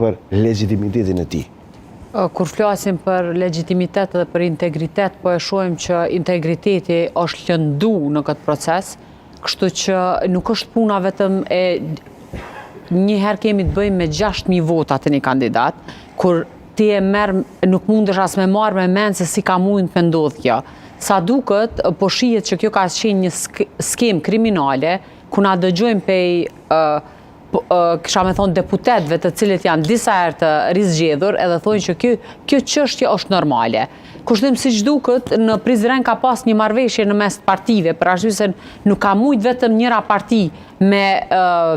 për legitimitetin e tij. Kur flasim për legitimitet dhe për integritet, po e shohim që integriteti është lëndu në këtë proces, kështu që nuk është puna vetëm e njëherë kemi të bëjmë me 6.000 vota të një kandidat, kur ti e merë, nuk mundesh as me marrë me menë se si ka mujnë të ndodhë kjo. Sa duket, po shihet që kjo ka qenë një skem kriminale, ku na dëgjojmë pej kisha me thonë deputetëve të cilët janë disa herë të rizgjedhur edhe thonë që kjo çështje është normale. Kushtim siç duket, në Prizren ka pas një marrëveshje në mes partive, për arsye se nuk ka mujt vetëm njëra parti me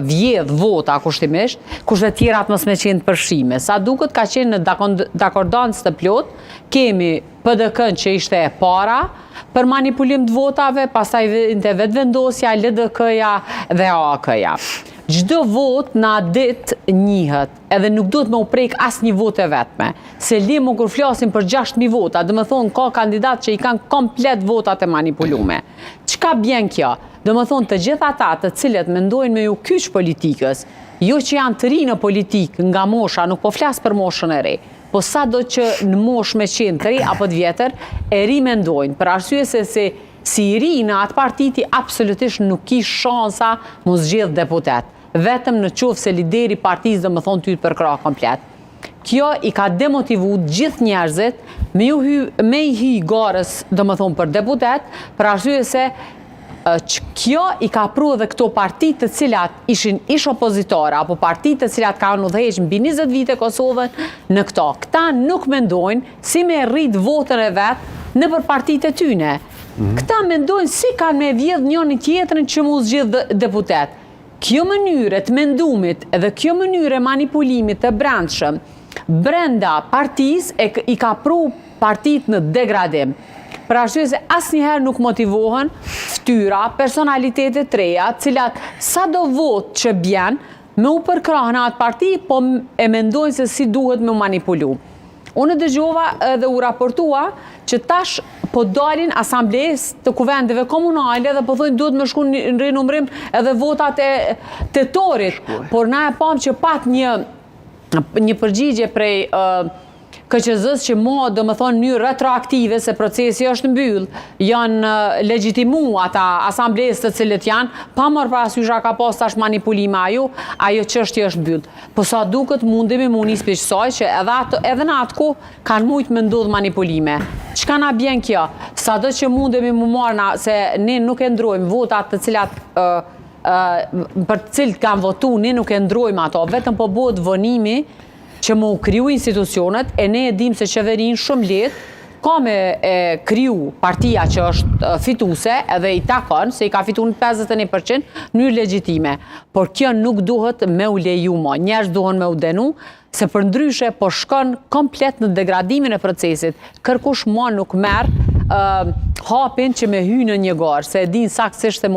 vjedh vota kushtimisht, kushte tjerat mos me qenë të përfshime. Sa duket ka qenë në dakordancë të plot, kemi PDK-n që ishte e para për manipulim të votave, pastaj vinte vetëvendosja, LDK-ja dhe AK-ja. Çdo vot na ditë njihet, edhe nuk duhet me u prek asnjë votë vetme. Se limu kur flasim për 6.000 vota, do të thonë ka kandidat që i kanë komplet votat e manipulume. Çka bjen kjo? Do të thonë të gjithë ata të cilët mendojnë me ju kyç politikës, jo që janë të rinë në politikë nga mosha, nuk po flas për moshën e re, po sado që në moshë me qenë të ri apo të vjetër, e ri mendojnë, për arsye se si i ri në atë partiti absolutisht nuk ki shansa mu zgjedh deputet. Vetëm në qoftë se lideri partisë dhe më thonë ty të përkra komplet. Kjo i ka demotivu gjithë njerëzit me i hy garës dhe më thonë për deputet, për arsye se kjo i ka pru edhe këto partit të cilat ishin ish opozitore, apo partit të cilat ka në udhëheq mbi 20 vite Kosovën në këto. Këta nuk mendojnë si me rrit votën e vetë në për partit e tyne. Këta mendojnë si kanë me vjedh njëri tjetrin që mu zgjidh deputet. Kjo mënyrë të mendumit edhe kjo mënyrë e manipulimit të brendshëm brenda partisë i ka pru partit në degradim. Për arsye se asnjëherë nuk motivohen fytyra, personalitete të reja, cilat sado votë që bjen me u përkrah në atë parti, po e mendojnë se si duhet me u manipulu. Unë dëgjova edhe u raportua që tash po dalin asamblesë të kuvendeve komunale dhe po thonë duhet me shku në rinumrim edhe votat e tetorit. Por na e pam që pat një përgjigje prej KQZ-s që mo do më thonë një retroaktive se procesi është mbyll, janë legitimu ata asamblesë të cilët janë, pa marrë parasysh ka pas tash manipulime ajo çështje është mbyll. Po sa duket mundemi mu nis për kësaj që edhe në atë kohë kanë mujt me ndodh manipulime. Çka na bjen kjo? Sado që mundemi mu marrë se ne nuk e ndrojmë votat të cilat për të cilët kanë votu, ne nuk e ndrojmë ato, vetëm po bëhet vonimi që mu kriju institucionet, e ne e dim se qeverin shumë letë ka me kriju partia që është fituse edhe i takon, se i ka fitu në 51% në legjitime. Por kjo nuk duhet me u leju mo, njerëz duhet me u denu, se për ndryshe po shkon komplet në degradimin e procesit, kërkush mo nuk merë hapin që me hy në një garë, se e din saktësisht se